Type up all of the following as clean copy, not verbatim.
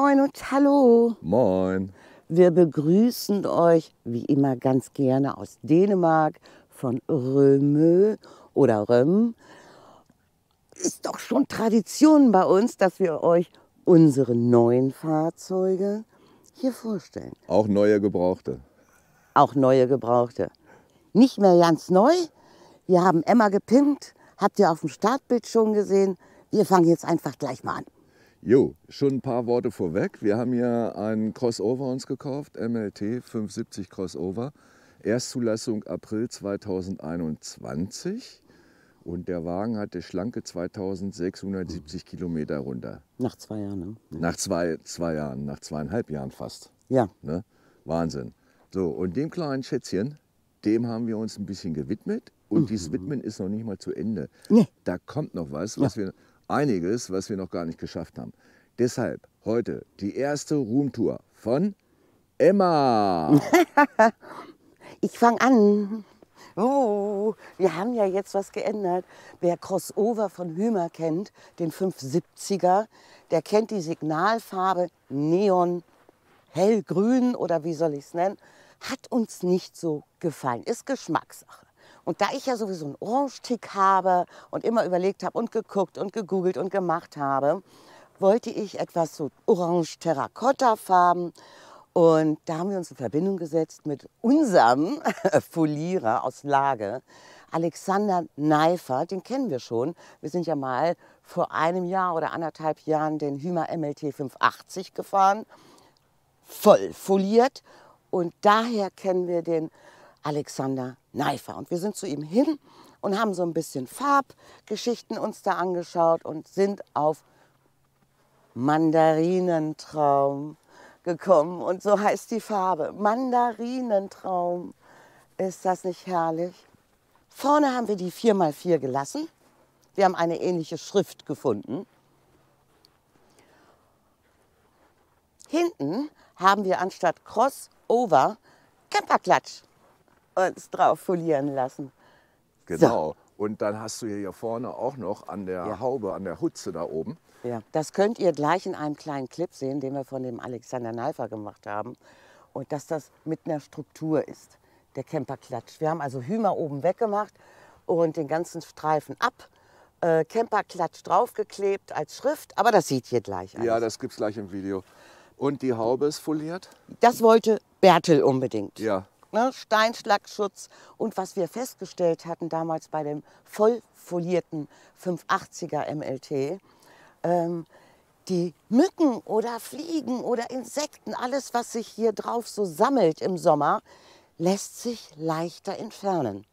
Moin und hallo. Moin. Wir begrüßen euch wie immer ganz gerne aus Dänemark von Römö oder Röm. Ist doch schon Tradition bei uns, dass wir euch unsere neuen Fahrzeuge hier vorstellen. Auch neue Gebrauchte. Auch neue Gebrauchte. Nicht mehr ganz neu. Wir haben Emma gepimpt. Habt ihr auf dem Startbild schon gesehen. Wir fangen jetzt einfach gleich mal an. Jo, schon ein paar Worte vorweg. Wir haben hier einen Crossover uns gekauft, MLT 570 Crossover. Erstzulassung April 2021. Und der Wagen hatte schlanke 2670 Kilometer runter. Nach 2 Jahren, ne? Nach zwei Jahren, nach 2,5 Jahren fast. Ja. Ne? Wahnsinn. So, und dem kleinen Schätzchen, dem haben wir uns ein bisschen gewidmet. Und dieses Widmen ist noch nicht mal zu Ende. Nee. Da kommt noch was wir noch gar nicht geschafft haben. Deshalb heute die erste Roomtour von Emma. Ich fange an. Oh, wir haben ja jetzt was geändert. Wer Crossover von Hymer kennt, den 570er, der kennt die Signalfarbe Neon hellgrün oder wie soll ich es nennen. Hat uns nicht so gefallen, ist Geschmackssache. Und da ich ja sowieso einen Orange-Tick habe und immer überlegt habe und geguckt und gegoogelt und gemacht habe, wollte ich etwas so Orange-Terrakotta-Farben. Und da haben wir uns in Verbindung gesetzt mit unserem Folierer aus Lage, Alexander Neifer. Den kennen wir schon. Wir sind ja mal vor einem Jahr oder 1,5 Jahren den Hymer MLT 580 gefahren. Voll foliert. Und daher kennen wir den Alexander Neifer. Und wir sind zu ihm hin und haben so ein bisschen Farbgeschichten uns da angeschaut und sind auf Mandarinentraum gekommen. Und so heißt die Farbe. Mandarinentraum. Ist das nicht herrlich? Vorne haben wir die 4x4 gelassen. Wir haben eine ähnliche Schrift gefunden. Hinten haben wir anstatt Crossover Camperklatsch uns drauf folieren lassen. Genau. So. Und dann hast du hier vorne auch noch an der Haube, an der Hutze da oben. Ja, das könnt ihr gleich in einem kleinen Clip sehen, den wir von dem Alexander Neifer gemacht haben. Und dass das mit einer Struktur ist, der Camperklatsch. Wir haben also Hymer oben weggemacht und den ganzen Streifen ab. Camperklatsch draufgeklebt als Schrift, aber das seht ihr gleich alles. Ja, das gibt es gleich im Video. Und die Haube ist foliert? Das wollte Bertel unbedingt. Ja. Ne, Steinschlagschutz. Und was wir festgestellt hatten damals bei dem voll folierten 580er MLT, die Mücken oder Fliegen oder Insekten, alles was sich hier drauf so sammelt im Sommer, lässt sich leichter entfernen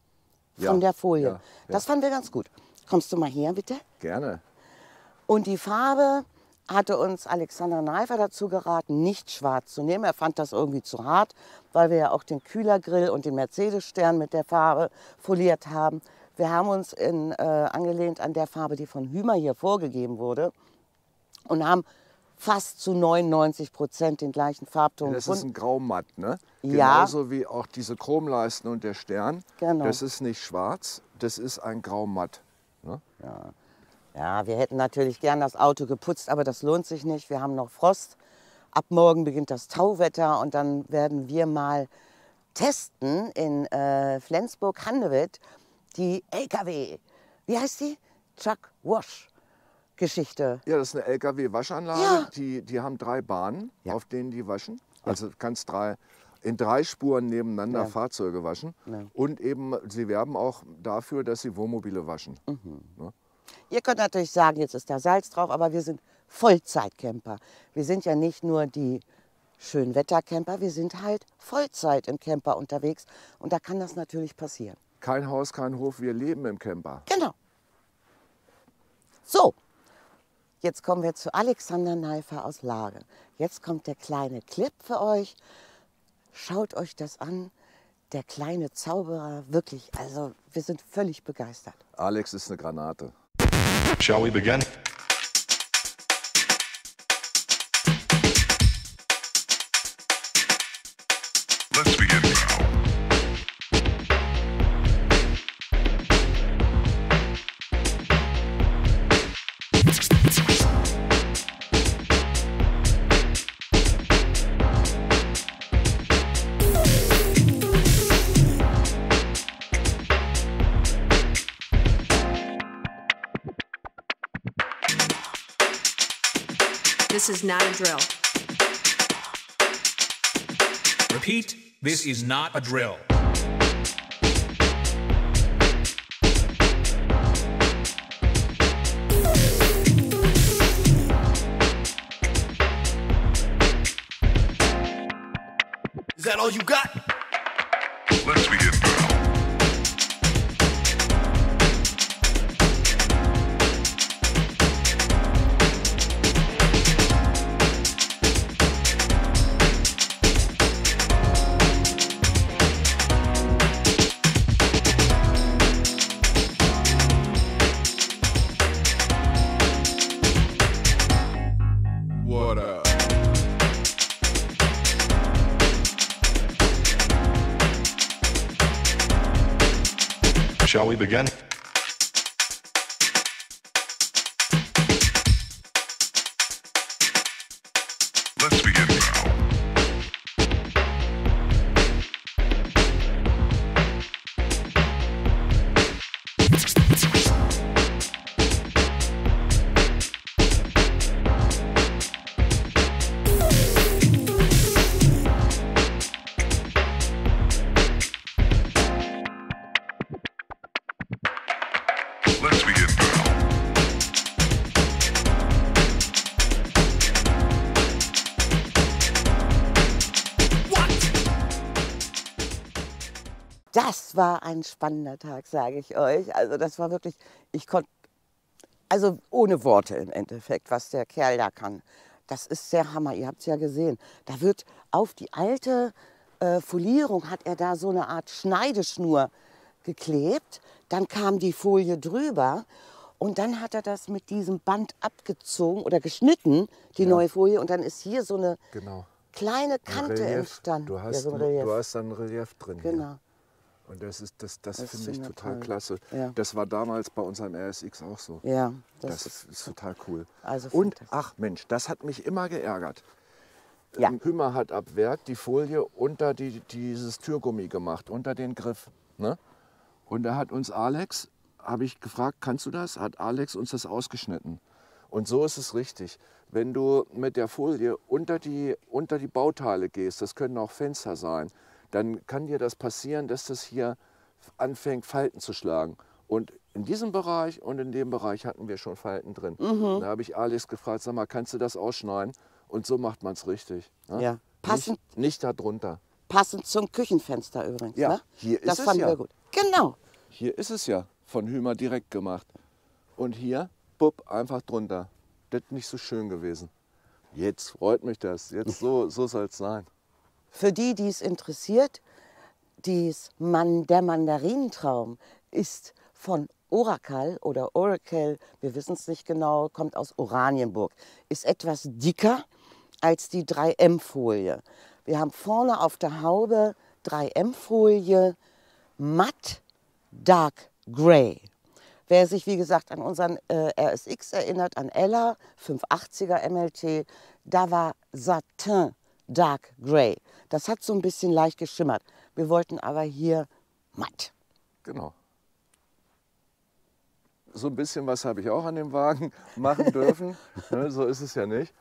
von der Folie. Ja. Das fanden wir ganz gut. Kommst du mal her, bitte? Gerne. Und die Farbe hatte uns Alexander Neifer dazu geraten, nicht schwarz zu nehmen. Er fand das irgendwie zu hart, weil wir ja auch den Kühlergrill und den Mercedes-Stern mit der Farbe foliert haben. Wir haben uns angelehnt an der Farbe, die von Hymer hier vorgegeben wurde und haben fast zu 99% den gleichen Farbton Das gefunden. ist ein Graumatt, ne? Ja. Genauso wie auch diese Chromleisten und der Stern. Genau. Das ist nicht schwarz, das ist ein Graumatt. Ne? Ja, wir hätten natürlich gern das Auto geputzt, aber das lohnt sich nicht. Wir haben noch Frost. Ab morgen beginnt das Tauwetter und dann werden wir mal testen in Flensburg-Handewitt die LKW. Wie heißt die? Truck Wash Geschichte. Ja, das ist eine LKW-Waschanlage. Ja. Die haben 3 Bahnen, auf denen die waschen. Also kannst in 3 Spuren nebeneinander Fahrzeuge waschen. Ja. Und eben, sie werben auch dafür, dass sie Wohnmobile waschen. Ne? Ihr könnt natürlich sagen, jetzt ist da Salz drauf, aber wir sind Vollzeitcamper. Wir sind ja nicht nur die Schönwettercamper, wir sind halt Vollzeit im Camper unterwegs. Und da kann das natürlich passieren. Kein Haus, kein Hof, wir leben im Camper. Genau. So, jetzt kommen wir zu Alexander Neifer aus Lage. Jetzt kommt der kleine Clip für euch. Schaut euch das an. Der kleine Zauberer, wirklich, also wir sind völlig begeistert. Alex ist eine Granate. Shall we begin? Let's begin now. This is not a drill. Repeat, this is not a drill. Is that all you got? Let's begin now. What up? Shall we begin? Let's begin now. Let's begin now. Das war ein spannender Tag, sage ich euch. Also das war wirklich, ich konnte, also ohne Worte im Endeffekt, was der Kerl da kann. Das ist der Hammer, ihr habt es ja gesehen. Da wird auf die alte Folierung, hat er da so eine Art Schneideschnur geklebt. Dann kam die Folie drüber und dann hat er das mit diesem Band abgezogen oder geschnitten, die neue Folie. Und dann ist hier so eine kleine Kante entstanden. Du hast, ja, so ein Relief. du hast dann ein Relief drin. Genau. Hier. Und das finde ich total toll. klasse. Ja. Das war damals bei unserem RSX auch so. Ja, Das ist total cool. Also Und, fantastisch. ach Mensch, das hat mich immer geärgert. Ja. Hümer hat ab Werk die Folie unter dieses Türgummi gemacht, unter den Griff. Ne? Und da hat uns Alex, habe ich gefragt, kannst du das? Hat Alex uns das ausgeschnitten. Und so ist es richtig. Wenn du mit der Folie unter die Bauteile gehst, das können auch Fenster sein, dann kann dir das passieren, dass das hier anfängt, Falten zu schlagen. Und in diesem Bereich und in dem Bereich hatten wir schon Falten drin. Da habe ich Alex gefragt, sag mal, kannst du das ausschneiden? Und so macht man es richtig. Ne? Ja. Passend, Nicht darunter. passend zum Küchenfenster übrigens. Ja, Ne? hier ist das es fanden ja. wir gut. Genau. Hier ist es ja von Hümer direkt gemacht. Und hier, bupp, einfach drunter. Das ist nicht so schön gewesen. Jetzt freut mich das. Jetzt so soll es sein. Für die, die es interessiert, der Mandarinentraum ist von Oracle oder Oracle, wir wissen es nicht genau, kommt aus Oranienburg, ist etwas dicker als die 3M-Folie. Wir haben vorne auf der Haube 3M-Folie, matt Dark Grey. Wer sich, wie gesagt, an unseren RSX erinnert, an Ella, 580er MLT, da war Satin Dark Grey. Das hat so ein bisschen leicht geschimmert. Wir wollten aber hier matt. Genau. So ein bisschen was habe ich auch an dem Wagen machen dürfen. Ne, so ist es ja nicht.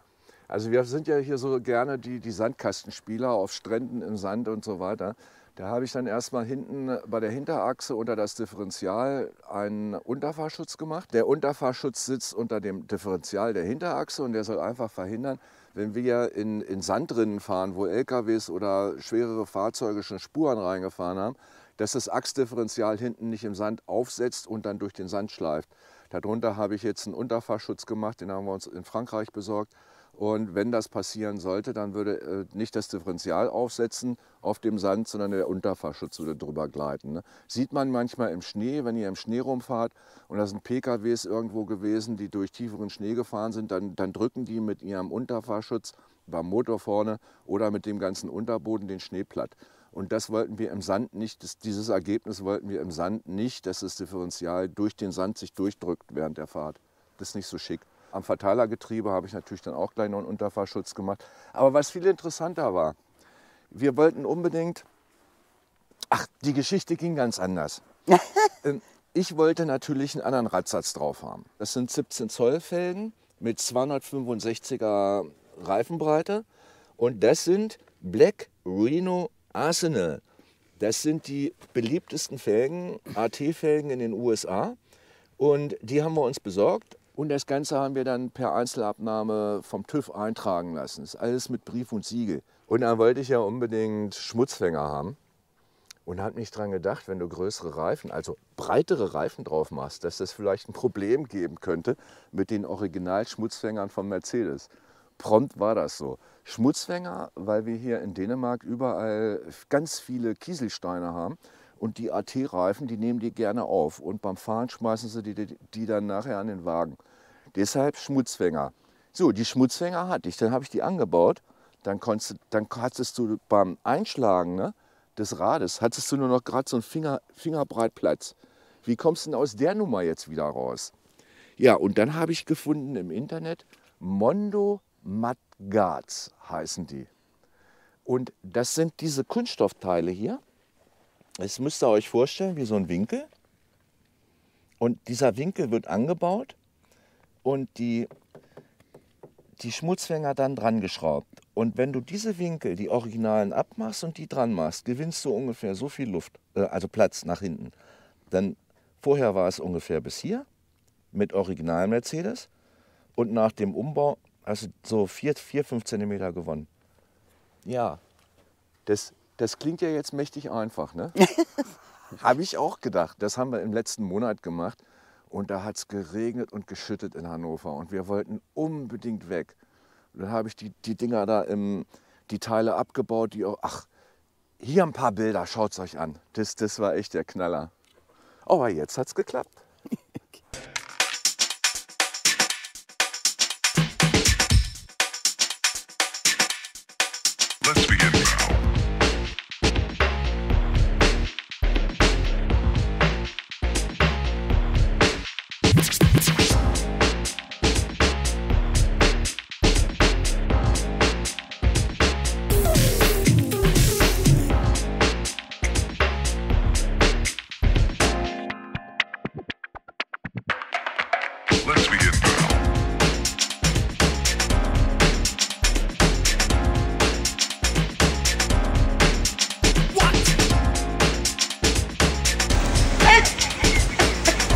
Also wir sind ja hier so gerne die Sandkastenspieler auf Stränden im Sand und so weiter. Da habe ich dann erstmal hinten bei der Hinterachse unter das Differential einen Unterfahrschutz gemacht. Der Unterfahrschutz sitzt unter dem Differential der Hinterachse und der soll einfach verhindern, wenn wir in Sandrinnen fahren, wo LKWs oder schwerere Fahrzeuge schon Spuren reingefahren haben, dass das Achsdifferential hinten nicht im Sand aufsetzt und dann durch den Sand schleift. Darunter habe ich jetzt einen Unterfahrschutz gemacht, den haben wir uns in Frankreich besorgt. Und wenn das passieren sollte, dann würde nicht das Differential aufsetzen auf dem Sand, sondern der Unterfahrschutz würde drüber gleiten. Ne? Sieht man manchmal im Schnee, wenn ihr im Schnee rumfahrt und da sind PKWs irgendwo gewesen, die durch tieferen Schnee gefahren sind, dann drücken die mit ihrem Unterfahrschutz beim Motor vorne oder mit dem ganzen Unterboden den Schnee platt. Und das wollten wir im Sand nicht, dieses Ergebnis wollten wir im Sand nicht, dass das Differential durch den Sand sich durchdrückt während der Fahrt. Das ist nicht so schick. Am Verteilergetriebe habe ich natürlich dann auch gleich noch einen Unterfahrschutz gemacht. Aber was viel interessanter war, wir wollten unbedingt, die Geschichte ging ganz anders. Ich wollte natürlich einen anderen Radsatz drauf haben. Das sind 17 Zoll Felgen mit 265er Reifenbreite. Und das sind Black Rhino Arsenal. Das sind die beliebtesten Felgen, AT-Felgen in den USA. Und die haben wir uns besorgt. Und das Ganze haben wir dann per Einzelabnahme vom TÜV eintragen lassen. Das ist alles mit Brief und Siegel. Und dann wollte ich ja unbedingt Schmutzfänger haben. Und habe mich dran gedacht, wenn du größere Reifen, also breitere Reifen drauf machst, dass das vielleicht ein Problem geben könnte mit den Original-Schmutzfängern von Mercedes. Prompt war das so. Schmutzfänger, weil wir hier in Dänemark überall ganz viele Kieselsteine haben. Und die AT-Reifen, die nehmen die gerne auf. Und beim Fahren schmeißen sie die dann nachher an den Wagen. Deshalb Schmutzfänger. So, die Schmutzfänger hatte ich. Dann habe ich die angebaut. Dann hattest du beim Einschlagen, ne, des Rades, hattest du nur noch gerade so einen Fingerbreit Platz. Wie kommst du denn aus der Nummer jetzt wieder raus? Ja, und dann habe ich gefunden im Internet, Mondo Mudguards heißen die. Und das sind diese Kunststoffteile hier. Das müsst ihr euch vorstellen wie so ein Winkel. Und dieser Winkel wird angebaut und die Schmutzfänger dann dran geschraubt. Und wenn du diese Winkel, die Originalen, abmachst und die dran machst, gewinnst du ungefähr so viel Luft, also Platz nach hinten. Dann vorher war es ungefähr bis hier mit Original Mercedes und nach dem Umbau hast du so 4-5 Zentimeter gewonnen. Ja, das klingt ja jetzt mächtig einfach, ne? Habe ich auch gedacht. Das haben wir im letzten Monat gemacht und da hat es geregnet und geschüttet in Hannover und wir wollten unbedingt weg. Und dann habe ich die Dinger da, die Teile abgebaut, die auch, ach, hier ein paar Bilder, schaut es euch an. Das war echt der Knaller. Aber jetzt hat es geklappt. Let's begin now. Let's begin now.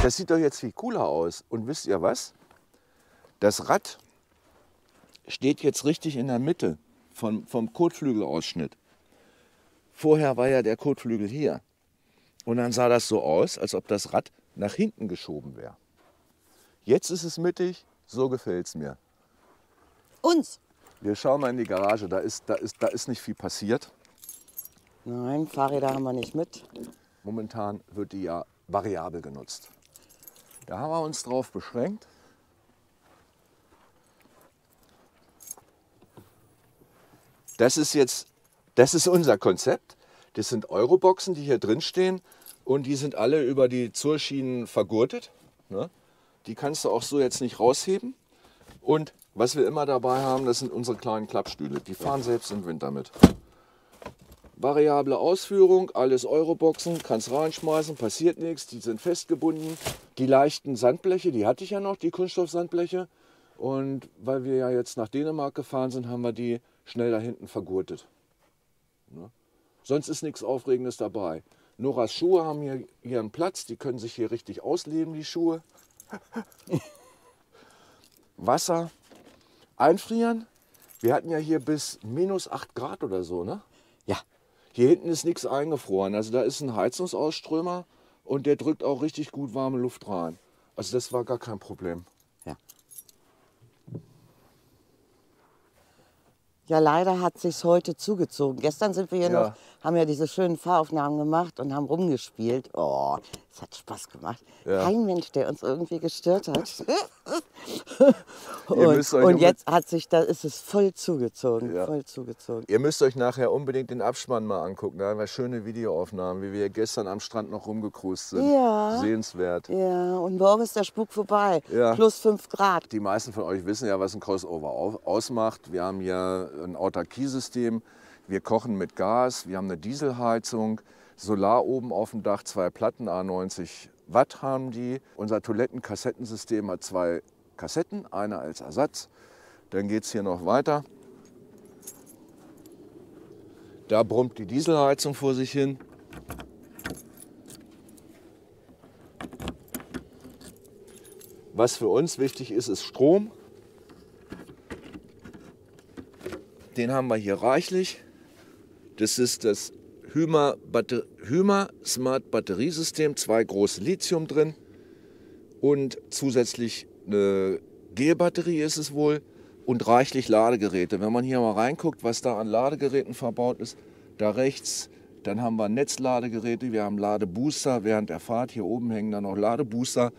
Das sieht doch jetzt viel cooler aus. Und wisst ihr was? Das Rad steht jetzt richtig in der Mitte vom Kotflügelausschnitt. Vorher war ja der Kotflügel hier. Und dann sah das so aus, als ob das Rad nach hinten geschoben wäre. Jetzt ist es mittig, so gefällt es mir. Uns? Wir schauen mal in die Garage, da ist nicht viel passiert. Nein, Fahrräder haben wir nicht mit. Momentan wird die ja variabel genutzt. Da haben wir uns drauf beschränkt. Das ist unser Konzept. Das sind Euroboxen, die hier drin stehen und die sind alle über die Zurschienen vergurtet. Ne? Die kannst du auch so jetzt nicht rausheben. Und was wir immer dabei haben, das sind unsere kleinen Klappstühle. Die fahren selbst im Winter mit. Variable Ausführung, alles Euroboxen, kannst reinschmeißen, passiert nichts, die sind festgebunden. Die leichten Sandbleche, die hatte ich ja noch, die Kunststoffsandbleche. Und weil wir ja jetzt nach Dänemark gefahren sind, haben wir die schnell da hinten vergurtet. Ne? Sonst ist nichts Aufregendes dabei. Noras Schuhe haben hier einen Platz, die können sich hier richtig ausleben, die Schuhe. Wasser einfrieren. Wir hatten ja hier bis minus 8 Grad oder so, ne? Ja. Hier hinten ist nichts eingefroren. Also da ist ein Heizungsausströmer und der drückt auch richtig gut warme Luft rein. Also das war gar kein Problem. Ja. Ja, leider hat sich's heute zugezogen. Gestern sind wir hier Ja. noch, haben ja diese schönen Fahraufnahmen gemacht und haben rumgespielt. Oh, es hat Spaß gemacht. Ja. Kein Mensch, der uns irgendwie gestört hat. Ihr müsst euch und jetzt ist es voll zugezogen, Ja. voll zugezogen. Ihr müsst euch nachher unbedingt den Abspann mal angucken. Da haben wir schöne Videoaufnahmen, wie wir gestern am Strand noch rumgecruised sind. Ja. Sehenswert. Ja, und morgen ist der Spuk vorbei. Ja. Plus 5 Grad. Die meisten von euch wissen ja, was ein Crossover ausmacht. Wir haben hier ein Autarkiesystem. Wir kochen mit Gas, wir haben eine Dieselheizung, Solar oben auf dem Dach, 2 Platten, A90 Watt haben die. Unser Toilettenkassettensystem hat 2 Kassetten, eine als Ersatz. Dann geht es hier noch weiter. Da brummt die Dieselheizung vor sich hin. Was für uns wichtig ist, ist Strom. Den haben wir hier reichlich. Das ist das Hyma Smart Batteriesystem, 2 große Lithium drin und zusätzlich eine Gelbatterie ist es wohl und reichlich Ladegeräte. Wenn man hier mal reinguckt, was da an Ladegeräten verbaut ist, da rechts, dann haben wir Netzladegeräte, wir haben Ladebooster, während der Fahrt hier oben hängen dann noch Ladebooster.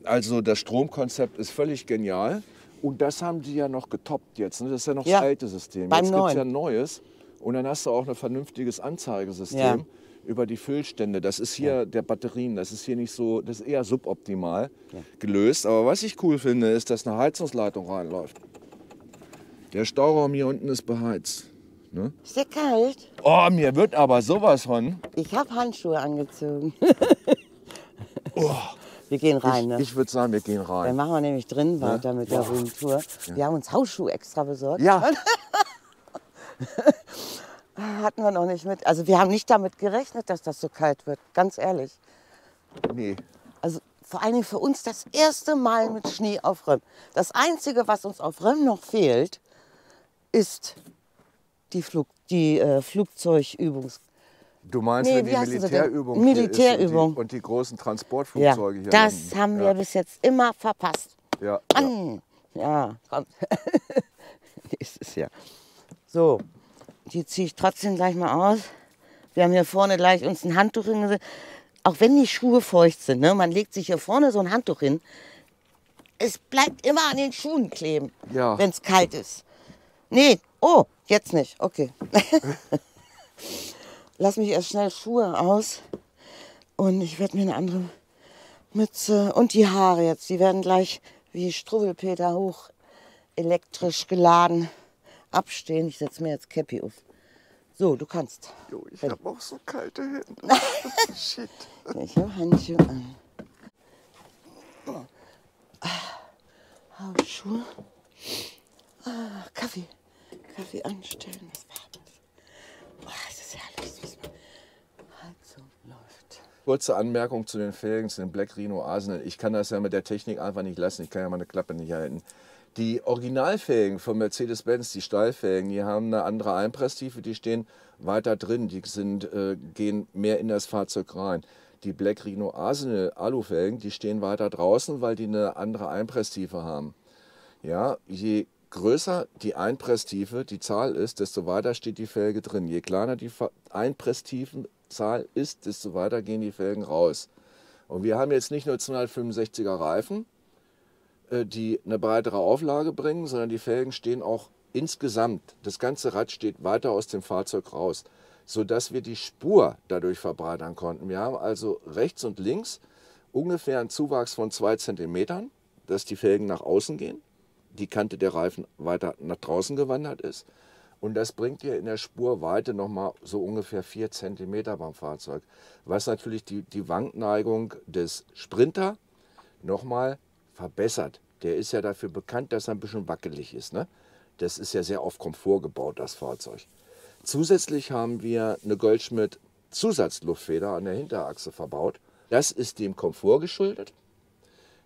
Also das Stromkonzept ist völlig genial und das haben die ja noch getoppt jetzt. Ne? Das ist ja noch das alte System. Beim Jetzt gibt es neuen. ja ein neues und dann hast du auch ein vernünftiges Anzeigesystem. Ja. Über die Füllstände. Das ist hier der Batterien, das ist hier nicht so, das ist eher suboptimal gelöst. Aber was ich cool finde, ist, dass eine Heizungsleitung reinläuft. Der Stauraum hier unten ist beheizt. Ne? Ist dir kalt? Oh, mir wird aber sowas von. Ich habe Handschuhe angezogen. Wir gehen rein, ne? Ich würde sagen, wir gehen Dann rein. machen wir nämlich drin weiter mit der Roomtour. Wir haben uns Hausschuhe extra besorgt. Ja, Hatten wir noch nicht mit. Also wir haben nicht damit gerechnet, dass das so kalt wird. Ganz ehrlich. nee. Also vor allen Dingen für uns das erste Mal mit Schnee auf Röm. Das Einzige, was uns auf Röm noch fehlt, ist die Flugzeugübungs... Du meinst, Nee, wenn wie die heißen sie denn? Militärübung hier Militärübung. ist und die großen Ja, Transportflugzeuge hier das landen. haben wir bis jetzt immer verpasst. Ja, ja. Mann. Ja, kommt. Nächstes Jahr. So, die ziehe ich trotzdem gleich mal aus. Wir haben hier vorne gleich uns ein Handtuch hingesetzt. Auch wenn die Schuhe feucht sind, ne? Man legt sich hier vorne so ein Handtuch hin. Es bleibt immer an den Schuhen kleben, Ja. wenn es kalt ist. Nee, oh, jetzt nicht. Okay. Lass mich erst schnell Schuhe aus. Und ich werde mir eine andere Mütze und die Haare jetzt. Die werden gleich wie Struwwelpeter hoch elektrisch geladen abstehen. Ich setze mir jetzt Käppi auf. So, du kannst. Jo, ich habe auch so kalte Hände. Shit. Ich habe Handschuhe an. Hausschuhe. Kaffee. Kaffee anstellen. Was war das? Es ist herrlich. Heizung läuft. Kurze Anmerkung zu den Felgen, zu den Black Rhino Arsenal. Ich kann das ja mit der Technik einfach nicht lassen. Ich kann ja meine Klappe nicht halten. Die Originalfelgen von Mercedes-Benz, die Stahlfelgen, die haben eine andere Einpresstiefe, die stehen weiter drin, die gehen mehr in das Fahrzeug rein. Die Black Rhino Arsenal Alufelgen, die stehen weiter draußen, weil die eine andere Einpresstiefe haben. Ja, je größer die Einpresstiefe, die Zahl ist, desto weiter steht die Felge drin. Je kleiner die Einpresstiefenzahl ist, desto weiter gehen die Felgen raus. Und wir haben jetzt nicht nur 265er Reifen, die eine breitere Auflage bringen, sondern die Felgen stehen auch insgesamt, das ganze Rad steht weiter aus dem Fahrzeug raus, sodass wir die Spur dadurch verbreitern konnten. Wir haben also rechts und links ungefähr einen Zuwachs von 2 cm, dass die Felgen nach außen gehen, die Kante der Reifen weiter nach draußen gewandert ist. Und das bringt dir in der Spurweite nochmal so ungefähr 4 cm beim Fahrzeug, was natürlich die Wankneigung des Sprinter nochmal verbessert. Der ist ja dafür bekannt, dass er ein bisschen wackelig ist. Ne? Das ist ja sehr auf Komfort gebaut, das Fahrzeug. Zusätzlich haben wir eine Goldschmidt Zusatzluftfeder an der Hinterachse verbaut. Das ist dem Komfort geschuldet,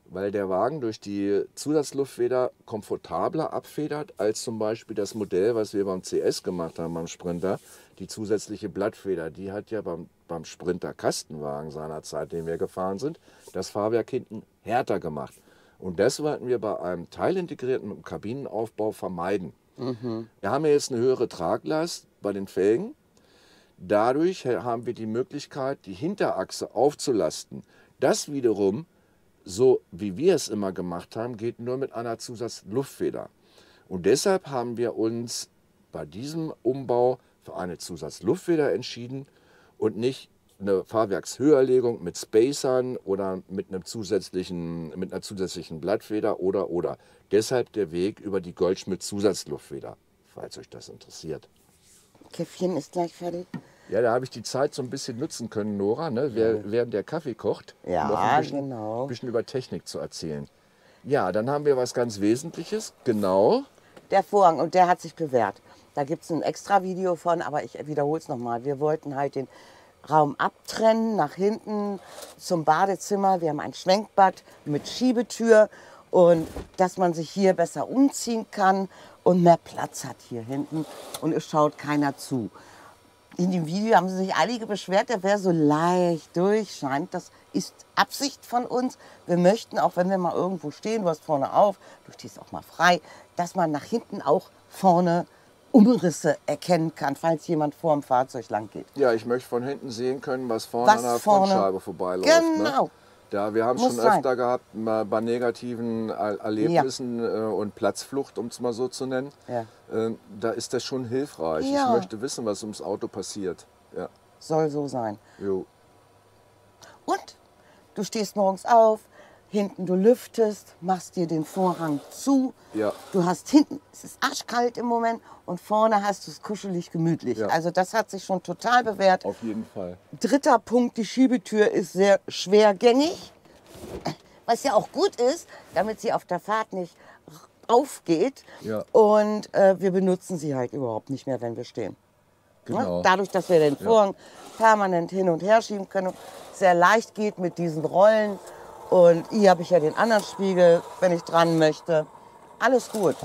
weil der Wagen durch die Zusatzluftfeder komfortabler abfedert als zum Beispiel das Modell, was wir beim CS gemacht haben, beim Sprinter. Die zusätzliche Blattfeder, die hat ja beim Sprinter Kastenwagen seinerzeit, den wir gefahren sind, das Fahrwerk hinten härter gemacht. Und das wollten wir bei einem teilintegrierten Kabinenaufbau vermeiden. Wir haben ja jetzt eine höhere Traglast bei den Felgen. Dadurch haben wir die Möglichkeit, die Hinterachse aufzulasten. Das wiederum, so wie wir es immer gemacht haben, geht nur mit einer Zusatzluftfeder. Und deshalb haben wir uns bei diesem Umbau für eine Zusatzluftfeder entschieden und nicht eine Fahrwerkshöherlegung mit Spacern oder mit einer zusätzlichen Blattfeder oder. Deshalb der Weg über die Goldschmidt Zusatzluftfeder, falls euch das interessiert. Käffchen ist gleich fertig. Ja, da habe ich die Zeit so ein bisschen nutzen können, Nora, ne, während der Kaffee kocht, Ja, noch ein genau. bisschen über Technik zu erzählen. Ja, dann haben wir was ganz Wesentliches. Genau. Der Vorhang, und der hat sich bewährt. Da gibt es ein extra Video von, aber ich wiederhole es nochmal. Wir wollten halt den Raum abtrennen, nach hinten zum Badezimmer. Wir haben ein Schwenkbad mit Schiebetür und dass man sich hier besser umziehen kann und mehr Platz hat hier hinten und es schaut keiner zu. In dem Video haben sich einige beschwert, der wäre so leicht durchscheinend. Das ist Absicht von uns. Wir möchten, auch wenn wir mal irgendwo stehen, du hast vorne auf, du stehst auch mal frei, dass man nach hinten auch vorne Umrisse erkennen kann, falls jemand vor dem Fahrzeug lang geht. Ja, ich möchte von hinten sehen können, was vorne an der vorne- Frontscheibe vorbeiläuft. Genau. Ne? Ja, wir haben Muss schon sein. öfter gehabt bei negativen Erlebnissen und Platzflucht, um es mal so zu nennen. Ja. Da ist das schon hilfreich. Ja. Ich möchte wissen, was ums Auto passiert. Ja. Soll so sein. Jo. Und du stehst morgens auf, hinten du lüftest, machst dir den Vorhang zu. Ja. Du hast hinten, es ist arschkalt im Moment und vorne hast du es kuschelig gemütlich. Ja. Also das hat sich schon total bewährt. Auf jeden Fall. Dritter Punkt, die Schiebetür ist sehr schwergängig, was ja auch gut ist, damit sie auf der Fahrt nicht aufgeht. Ja. Und wir benutzen sie halt überhaupt nicht mehr, wenn wir stehen. Genau. Ne? Dadurch, dass wir den Vorhang permanent hin und her schieben können, und sehr leicht geht mit diesen Rollen. Und hier habe ich ja den anderen Spiegel, wenn ich dran möchte. Alles gut.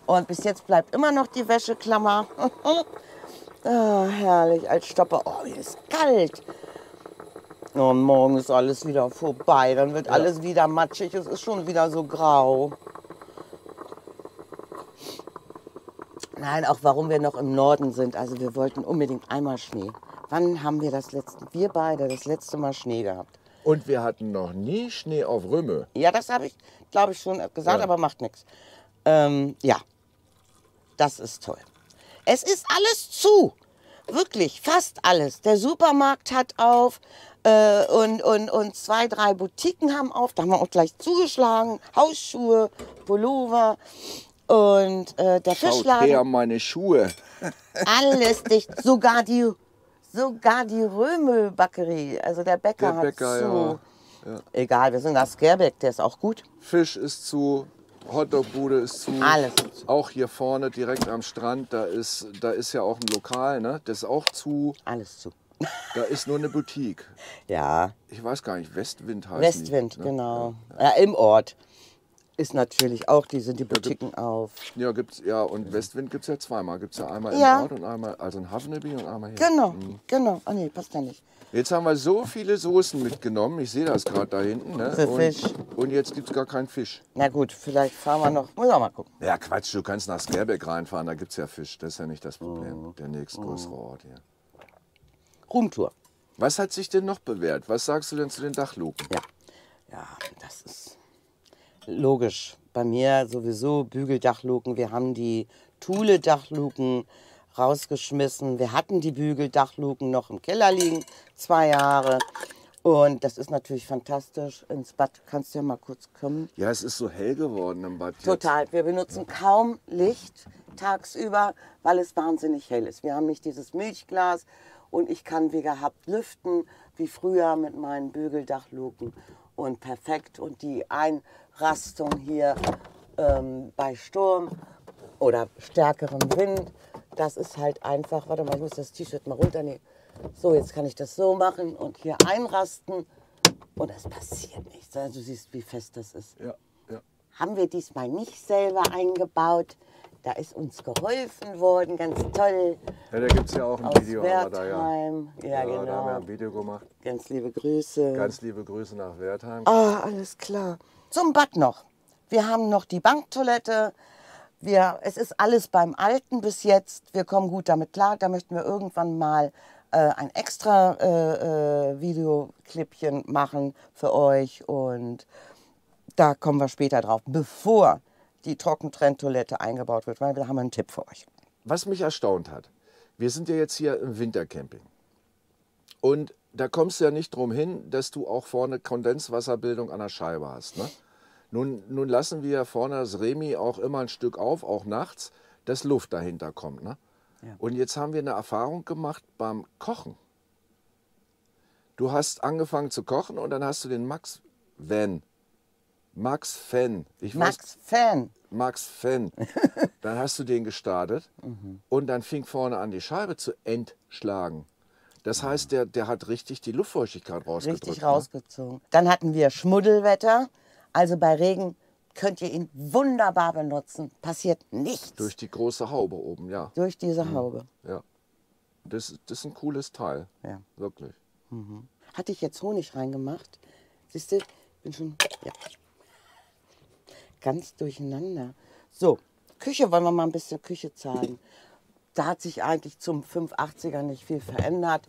Und bis jetzt bleibt immer noch die Wäscheklammer. Herrlich, als Stopper. Oh, hier ist kalt. Und morgen ist alles wieder vorbei. Dann wird alles wieder matschig. Es ist schon wieder so grau. Nein, auch warum wir noch im Norden sind. Also wir wollten unbedingt einmal Schnee. Wann haben wir beide das letzte Mal Schnee gehabt? Und wir hatten noch nie Schnee auf Rümme. Ja, das habe ich, glaube ich, schon gesagt, Ja. aber macht nichts. Ja, das ist toll. Es ist alles zu. Wirklich, fast alles. Der Supermarkt hat auf und 2, 3 Boutiquen haben auf. Da haben wir auch gleich zugeschlagen. Hausschuhe, Pullover und der Schaut Fischladen. her, meine Schuhe. Alles dicht. Sogar die Römel-Bäckerie, also der Bäcker, Der Bäcker, hat zu. ja. Egal, wir sind nach Skerbeck, der ist auch gut. Fisch ist zu, Hotdogbude ist zu. Alles ist zu. Auch hier vorne direkt am Strand, da ist ja auch ein Lokal, ne? Das ist auch zu. Alles zu. Da ist nur eine Boutique. Ja, Ich weiß gar nicht, Westwind heißt Westwind, die, ne? genau. Ja, im Ort ist natürlich auch, sind die Boutiquen auf. Ja, gibt's, ja, und Westwind gibt es ja zweimal. Gibt es ja einmal Ja. im Ort und einmal, also in Havneby und einmal hier. Genau, genau. Ah nee, passt ja nicht. Jetzt haben wir so viele Soßen mitgenommen, ich sehe das gerade da hinten. Ne? Für und, Fisch. Und jetzt gibt es gar keinen Fisch. Na gut, vielleicht fahren wir noch, muss auch mal gucken. Ja, Quatsch, du kannst nach Skerbeck reinfahren, da gibt es ja Fisch. Das ist ja nicht das Problem. Mhm. Der nächstgrößere Ort hier. Roomtour. Was hat sich denn noch bewährt? Was sagst du denn zu den Dachluken? Ja, das ist logisch. Bei mir sowieso Bügeldachluken. Wir haben die Thule-Dachluken rausgeschmissen. Wir hatten die Bügeldachluken noch im Keller liegen, 2 Jahre. Und das ist natürlich fantastisch. Ins Bad kannst du ja mal kurz kommen. Ja, es ist so hell geworden im Bad jetzt. Total. Wir benutzen kaum Licht tagsüber, weil es wahnsinnig hell ist. Wir haben nicht dieses Milchglas und ich kann wie gehabt lüften, wie früher mit meinen Bügeldachluken. Und perfekt. Und die Einrastung hier bei Sturm oder stärkerem Wind, das ist halt einfach, warte mal, ich muss das T-Shirt mal runternehmen. So, jetzt kann ich das so machen und hier einrasten und es passiert nichts. Also du siehst, wie fest das ist. Ja, ja. Haben wir diesmal nicht selber eingebaut. Da ist uns geholfen worden, ganz toll. Ja, da gibt es ja auch ein Aus Video. Haben wir da, ja. Wertheim. Ja, Da haben wir genau. ein Video gemacht. Ganz liebe Grüße. Ganz liebe Grüße nach Wertheim. Ah, alles klar. Zum Bad noch. Wir haben noch die Banktoilette. Es ist alles beim Alten bis jetzt. Wir kommen gut damit klar. Da möchten wir irgendwann mal ein extra Videoclipchen machen für euch. Und da kommen wir später drauf, bevor die Trockentrenntoilette eingebaut wird, weil da haben wir einen Tipp für euch. Was mich erstaunt hat, wir sind ja jetzt hier im Wintercamping. Und da kommst du ja nicht drum hin, dass du auch vorne Kondenswasserbildung an der Scheibe hast. Ne? Nun lassen wir vorne das Remi auch immer ein Stück auf, auch nachts, dass Luft dahinter kommt. Ne? Ja. Und jetzt haben wir eine Erfahrung gemacht beim Kochen. Du hast angefangen zu kochen und dann hast du den Max-Van Max Fenn. Max Fenn. Max Fenn. Dann hast du den gestartet und dann fing vorne an, die Scheibe zu entschlagen. Das heißt, der hat richtig die Luftfeuchtigkeit rausgedrückt. Richtig rausgezogen. Dann hatten wir Schmuddelwetter. Also bei Regen könnt ihr ihn wunderbar benutzen. Passiert nichts. Durch die große Haube oben, ja. Durch diese Haube. Ja. Das ist ein cooles Teil. Ja. Wirklich. Hatte ich jetzt Honig reingemacht? Siehst du, bin schon ganz durcheinander. So, Küche, wollen wir mal ein bisschen Küche zeigen. Da hat sich eigentlich zum 580er nicht viel verändert.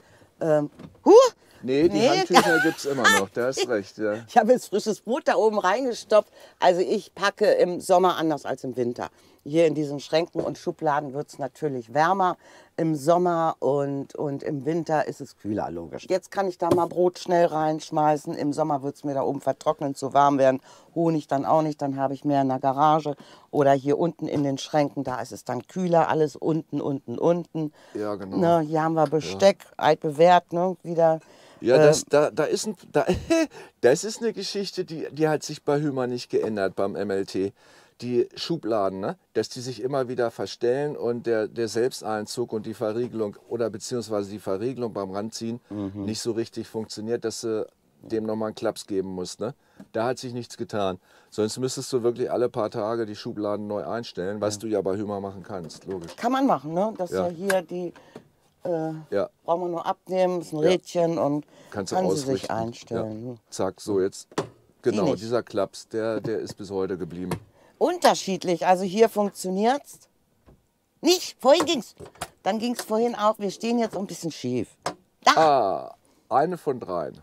Nee, die Handtücher gibt es immer noch, da hast recht. Ja. Ich habe jetzt frisches Brot da oben reingestopft. Also ich packe im Sommer anders als im Winter. Hier in diesen Schränken und Schubladen wird es natürlich wärmer im Sommer und im Winter ist es kühler, logisch. Jetzt kann ich da mal Brot schnell reinschmeißen. Im Sommer wird es mir da oben vertrocknen, zu warm werden. Honig dann auch nicht, dann habe ich mehr in der Garage oder hier unten in den Schränken. Da ist es dann kühler, alles unten. Ja, genau. Ne, hier haben wir Besteck, altbewährt, ne, wieder. Ja, das ist eine Geschichte, die hat sich bei Hümer nicht geändert beim MLT. Die Schubladen, ne? Dass die sich immer wieder verstellen und der Selbsteinzug und die Verriegelung oder beziehungsweise die Verriegelung beim Ranziehen nicht so richtig funktioniert, dass du dem nochmal einen Klaps geben musst. Ne? Da hat sich nichts getan. Sonst müsstest du wirklich alle paar Tage die Schubladen neu einstellen, was du ja bei Hümer machen kannst, logisch. Kann man machen, ne? Das ist ja hier die... brauchen wir nur abnehmen, ist ein Rädchen und Kannst du kann sie ausrichten. sich einstellen. Ja. Zack, so jetzt. Genau, nicht. dieser Klaps, der ist bis heute geblieben. Unterschiedlich, also hier funktioniert's nicht. Vorhin ging's. Dann ging's vorhin auch. Wir stehen jetzt ein bisschen schief. Da, Ah, eine von dreien.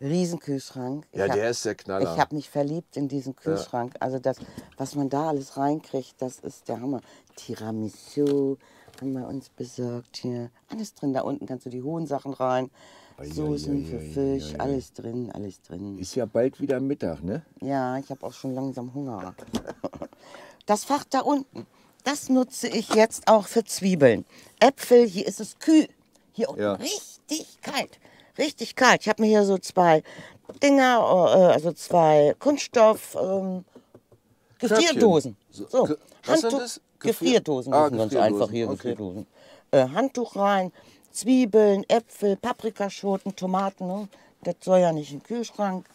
Riesenkühlschrank. Ja, der ist der Knaller. Ich habe mich verliebt in diesen Kühlschrank. Also das, was man da alles reinkriegt, das ist der Hammer. Tiramisu haben wir uns besorgt hier. Alles drin. Da unten kannst du die hohen Sachen rein. Soßen für Fisch, alles drin, alles drin. Ist ja bald wieder Mittag, ne? Ja, ich habe auch schon langsam Hunger. Das Fach da unten, das nutze ich jetzt auch für Zwiebeln. Äpfel, hier ist es kühl. Hier unten richtig kalt. Richtig kalt. Ich habe mir hier so zwei Dinger, also zwei Kunststoff Gefrierdosen. So, Was sind das? Gefrierdosen Ah, sind ganz Gefrierdosen, einfach hier, okay. Gefrierdosen. Handtuch rein, Zwiebeln, Äpfel, Paprikaschoten, Tomaten. Ne? Das soll ja nicht im Kühlschrank.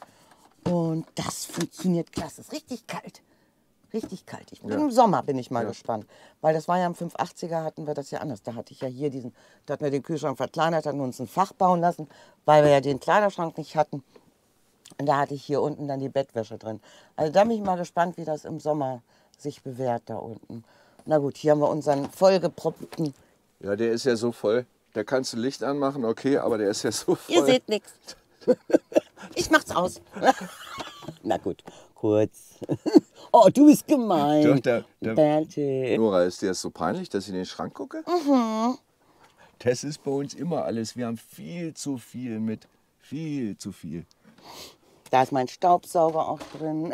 Und das funktioniert klasse. Ist richtig kalt. Richtig kalt. Im Sommer bin ich mal gespannt. Weil das war ja im 580er, hatten wir das ja anders. Da hatte ich ja hier da hatten wir den Kühlschrank verkleinert, hatten uns ein Fach bauen lassen, weil wir ja den Kleiderschrank nicht hatten. Und da hatte ich hier unten dann die Bettwäsche drin. Also da bin ich mal gespannt, wie das im Sommer sich bewährt da unten. Na gut, hier haben wir unseren vollgeproppten. Ja, der ist ja so voll. Da kannst du Licht anmachen, okay, aber der ist ja so voll. Ihr seht nichts. Ich mach's aus. Na gut, kurz. Oh, du bist gemein. Doch, der Bertie. Nora, ist dir das so peinlich, dass ich in den Schrank gucke? Das ist bei uns immer alles. Wir haben viel zu viel mit. Viel zu viel. Da ist mein Staubsauger auch drin.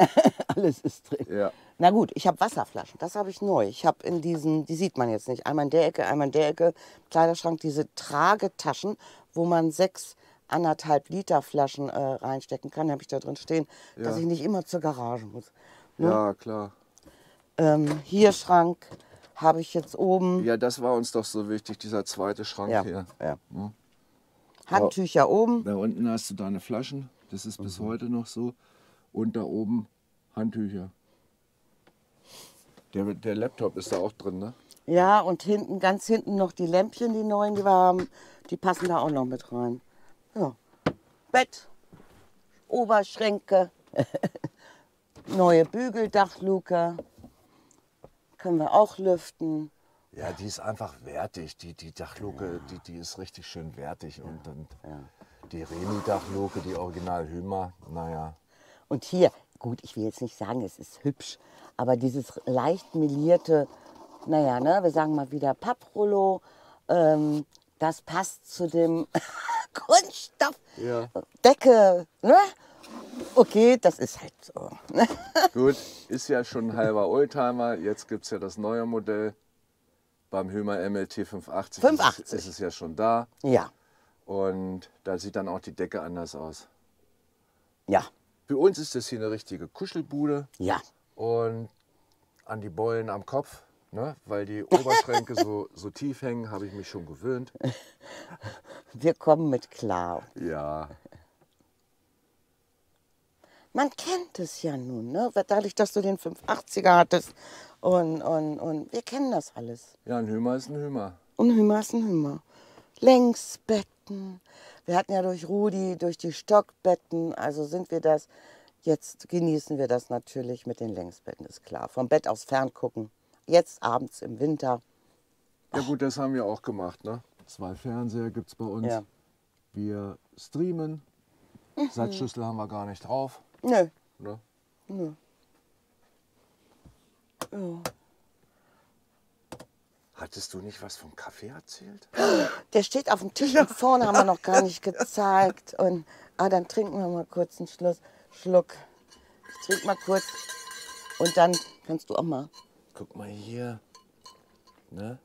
Alles ist drin. Ja. Na gut, ich habe Wasserflaschen. Das habe ich neu. Ich habe in diesen, die sieht man jetzt nicht, einmal in der Ecke, einmal in der Ecke, Kleiderschrank, diese Tragetaschen, wo man 6,5 Liter Flaschen reinstecken kann. Die habe ich da drin stehen, dass ich nicht immer zur Garage muss. Ja, klar. Hier Schrank habe ich jetzt oben. Ja, das war uns doch so wichtig, dieser zweite Schrank hier. Ja. Handtücher oben. Da unten hast du deine Flaschen, das ist bis heute noch so. Und da oben Handtücher. Der Laptop ist da auch drin, ne? Ja, und hinten, ganz hinten noch die Lämpchen, die neuen, die wir haben, die passen da auch noch mit rein. Ja. Bett, Oberschränke, neue Bügeldachluke, können wir auch lüften. Ja, die ist einfach wertig. Die Dachluke, die ist richtig schön wertig. Und die Remi-Dachluke, die Original Hümer, naja. Und hier, gut, ich will jetzt nicht sagen, es ist hübsch, aber dieses leicht melierte, naja, ne, wir sagen mal wieder Papprollo, das passt zu dem Kunststoffdecke, ne? Okay, das ist halt so. Gut, ist ja schon ein halber Oldtimer. Jetzt gibt es ja das neue Modell. Beim Hümer MLT 580 ist es ja schon da. Ja. Und da sieht dann auch die Decke anders aus. Ja. Für uns ist das hier eine richtige Kuschelbude. Ja. Und an die Beulen am Kopf, ne? Weil die Oberschränke so tief hängen, habe ich mich schon gewöhnt. Wir kommen mit klar. Ja, Man kennt es ja nun, ne? Dadurch, dass du den 580er hattest. Und wir kennen das alles. ja, ein Hümer ist ein Hümer. Und Hümer ist ein Hümer. Längsbetten. Wir hatten ja durch Rudi, durch die Stockbetten, also sind wir das. Jetzt genießen wir das natürlich mit den Längsbetten, ist klar. Vom Bett aus ferngucken. Jetzt abends im Winter. Ja gut, das haben wir auch gemacht, ne? 2 Fernseher gibt es bei uns. Ja. Wir streamen. Satzschüssel haben wir gar nicht drauf. Nö. Ne? Nö. Ja. Hattest du nicht was vom Kaffee erzählt? Der steht auf dem Tisch und vorne haben wir noch gar nicht gezeigt. Und dann trinken wir mal kurz einen Schluck. Ich trinke mal kurz und dann kannst du auch mal. Guck mal hier. Ne?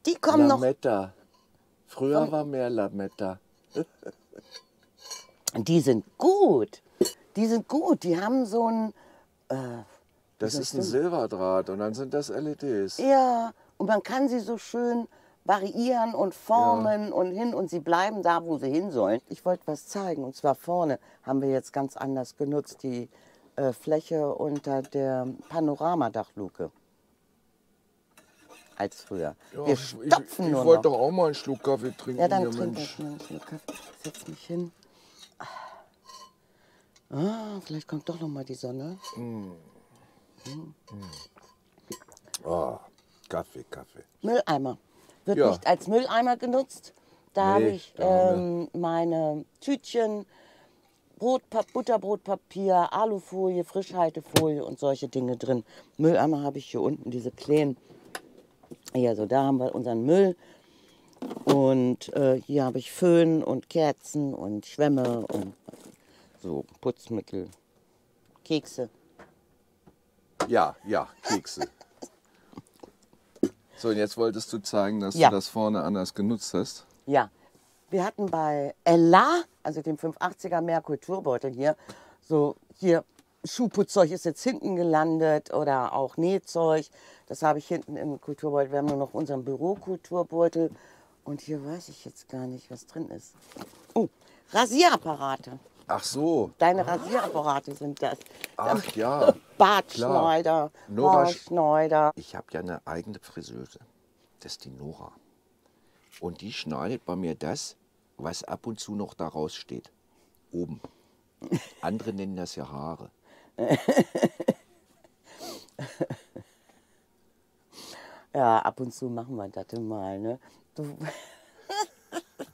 Die kommen noch. Lametta. Früher war mehr Lametta. Die sind gut. Die sind gut. Die haben so ein. Das ist ein Silberdraht und dann sind das LEDs. Ja, und man kann sie so schön variieren und formen und hin und sie bleiben da, wo sie hin sollen. Ich wollte was zeigen und zwar vorne haben wir jetzt ganz anders genutzt, die Fläche unter der Panoramadachluke als früher. Ja, Wir ich stopfen nur wollte noch. doch auch mal einen Schluck Kaffee trinken. Ja, dann hier, trink Mensch. das mal einen Schluck Kaffee. Setz mich hin. Vielleicht kommt doch noch mal die Sonne. Ah, Kaffee. Mülleimer. Wird Ja. nicht als Mülleimer genutzt. Da habe Nee, ich gar nicht. meine Tütchen, Butterbrotpapier, Alufolie, Frischhaltefolie und solche Dinge drin. Mülleimer habe ich hier unten, diese kleinen. Ja, so da haben wir unseren Müll. Und hier habe ich Föhn und Kerzen und Schwämme und so Putzmittel, Kekse. Ja, Kekse. So, und jetzt wolltest du zeigen, dass Ja. du das vorne anders genutzt hast. Ja, wir hatten bei Ella, also dem 580er mehr Kulturbeutel hier, so hier Schuhputzzeug ist jetzt hinten gelandet oder auch Nähzeug. Das habe ich hinten im Kulturbeutel. Wir haben nur noch unseren Bürokulturbeutel und hier weiß ich jetzt gar nicht, was drin ist. Oh, Rasierapparate. Ach so. Deine Rasierapparate sind das. Ach ja. Bartschneider, Nora Haarschneider. Ich habe ja eine eigene Friseuse. Das ist die Nora. Und die schneidet bei mir das, was ab und zu noch da raussteht. Oben. Andere nennen das ja Haare. Ja, ab und zu machen wir das mal. Ne?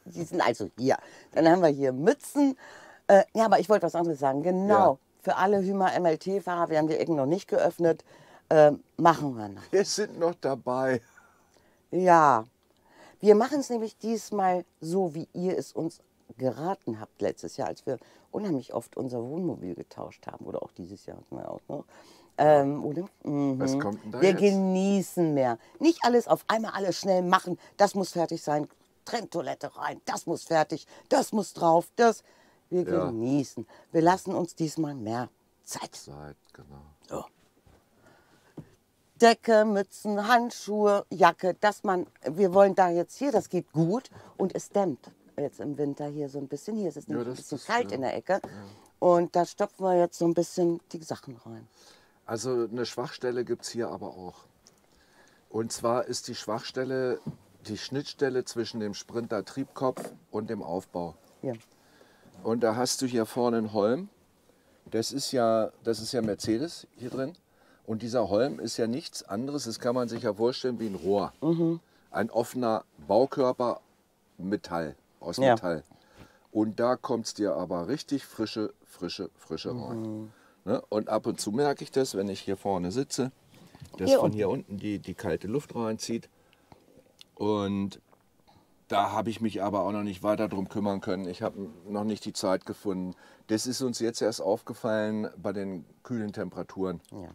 Die sind also hier. Dann haben wir hier Mützen. Ja, aber ich wollte was anderes sagen. Genau. Ja. Für alle Hümer MLT-Fahrer, wir haben die Ecken noch nicht geöffnet, machen wir noch. Wir sind noch dabei. Ja. Wir machen es nämlich diesmal so, wie ihr es uns geraten habt letztes Jahr, als wir unheimlich oft unser Wohnmobil getauscht haben. Oder auch dieses Jahr hatten wir auch noch. Oder? Mhm. Was kommt denn da Wir jetzt? genießen mehr. Nicht alles auf einmal alles schnell machen. Das muss fertig sein. Trenntoilette rein. Das muss fertig. Das muss drauf. Das. Wir Ja. genießen. Wir lassen uns diesmal mehr Zeit. Genau. So. Decke, Mützen, Handschuhe, Jacke, wir wollen da jetzt hier, das geht gut und es dämmt jetzt im Winter hier so ein bisschen. Hier ist es nämlich ein das bisschen ist- kalt ja. in der Ecke und da stopfen wir jetzt so ein bisschen die Sachen rein. Also eine Schwachstelle gibt es hier aber auch. Und zwar ist die Schwachstelle die Schnittstelle zwischen dem Sprinter-Triebkopf und dem Aufbau. Hier. Und da hast du hier vorne einen Holm. Das ist ja Mercedes hier drin. Und dieser Holm ist ja nichts anderes, das kann man sich ja vorstellen wie ein Rohr. Ein offener Baukörper aus Ja. Metall. Und da kommt es dir aber richtig frische rein. Ne? Und ab und zu merke ich das, wenn ich hier vorne sitze, dass Hier von unten. hier unten die kalte Luft reinzieht. Und da habe ich mich aber auch noch nicht weiter drum kümmern können. Ich habe noch nicht die Zeit gefunden. Das ist uns jetzt erst aufgefallen bei den kühlen Temperaturen. Ja.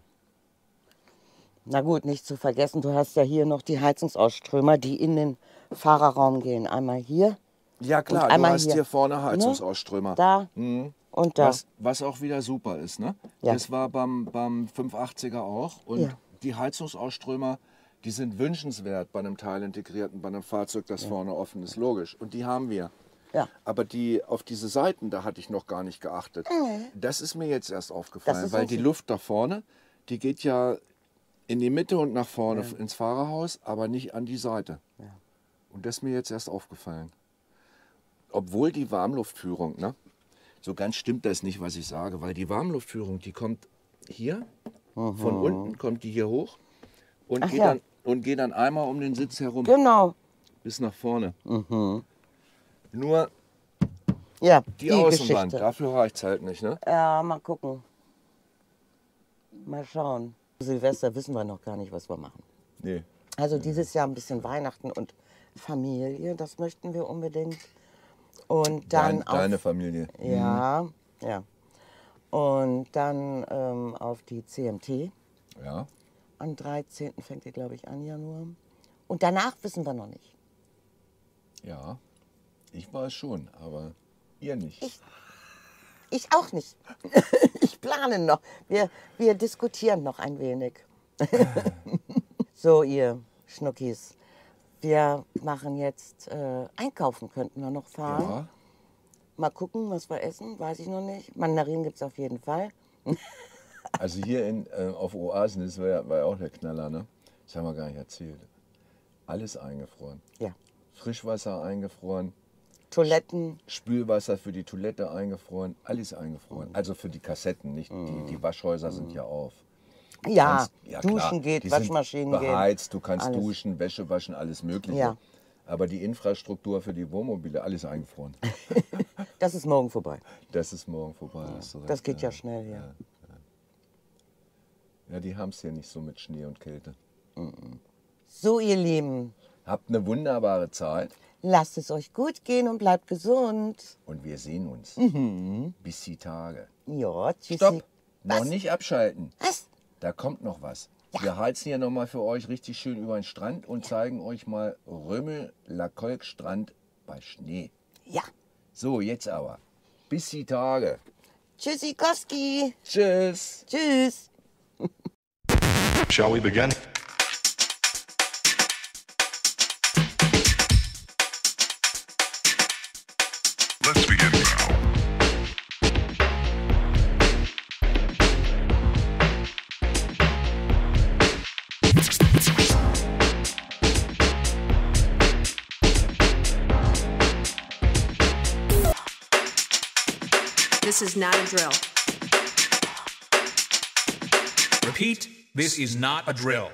Na gut, nicht zu vergessen, du hast ja hier noch die Heizungsausströmer, die in den Fahrerraum gehen. Einmal hier. Ja klar, Und du einmal hast hier. hier vorne Ne? Heizungsausströmer. Da. Und da, Was auch wieder super ist, ne? Ja. Das war beim 580er auch. Und Ja. die Heizungsausströmer, die sind wünschenswert bei einem teilintegrierten, bei einem Fahrzeug, das vorne offen ist, logisch. Und die haben wir. ja. Aber auf diese Seiten, da hatte ich noch gar nicht geachtet. Das ist mir jetzt erst Das aufgefallen, ist weil uns- die Luft da vorne, die geht ja in die Mitte und nach vorne ins Fahrerhaus, aber nicht an die Seite. Und das ist mir jetzt erst aufgefallen. Obwohl die Warmluftführung, ne? So ganz stimmt das nicht, was ich sage, weil die Warmluftführung, die kommt hier, von unten kommt die hier hoch und, geht, ja. geht dann einmal um den Sitz herum Genau. bis nach vorne. Nur Ja, die Außenwand, Geschichte. dafür reicht es halt nicht, ne? Ja, mal gucken. Mal schauen. Silvester wissen wir noch gar nicht, was wir machen. Nee. Also dieses Jahr ein bisschen Weihnachten und Familie, das möchten wir unbedingt. Und dann Deine Familie. Ja, ja. Und dann auf die CMT. Ja. Am 13. fängt die, glaube ich, an, Januar. Und danach wissen wir noch nicht. Ja. Ich weiß schon, aber ihr nicht. Ich auch nicht. Ich plane noch. Wir diskutieren noch ein wenig. So, ihr Schnuckis. Wir machen jetzt einkaufen, könnten wir noch fahren. Ja. Mal gucken, was wir essen, weiß ich noch nicht. Mandarinen gibt es auf jeden Fall. Also hier auf Oasen, das war ja auch der Knaller, ne? Das haben wir gar nicht erzählt. Alles eingefroren. Ja. Frischwasser eingefroren, Toiletten. Spülwasser für die Toilette eingefroren, alles eingefroren. Also für die Kassetten, nicht die Waschhäuser sind ja auf. Ja, Klar, Duschen geht, die Waschmaschinen sind gehen. beheizt, du kannst Alles. duschen, Wäsche waschen, alles Mögliche. Ja. Aber die Infrastruktur für die Wohnmobile, alles eingefroren. Das ist morgen vorbei. Das ist morgen vorbei. Hast du recht, Das geht ja schnell, ja. Ja, die haben es hier nicht so mit Schnee und Kälte. So, ihr Lieben, Habt eine wunderbare Zeit lasst es euch gut gehen und bleibt gesund. und wir sehen uns. Bis die Tage. Ja, tschüssi. Stopp! Noch Was? nicht abschalten. Was? Da kommt noch was. Wir heizen hier nochmal für euch richtig schön über den Strand und zeigen euch mal Römel-Lakolk-Strand bei Schnee. Ja. So, jetzt aber. Bis die Tage. Tschüssikowski. Tschüss. Tschüss. Shall we begin? Let's begin now. This is not a drill. Repeat, this is not a drill.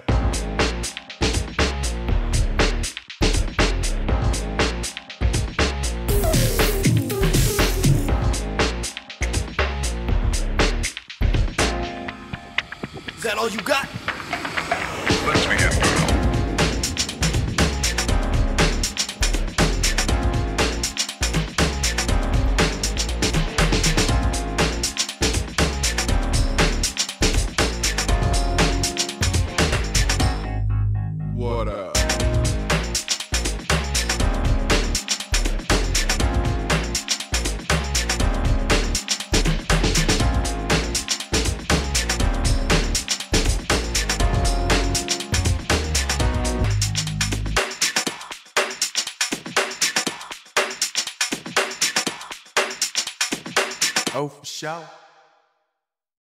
Is that all you got? Let's begin now. What up? Oh, for sure.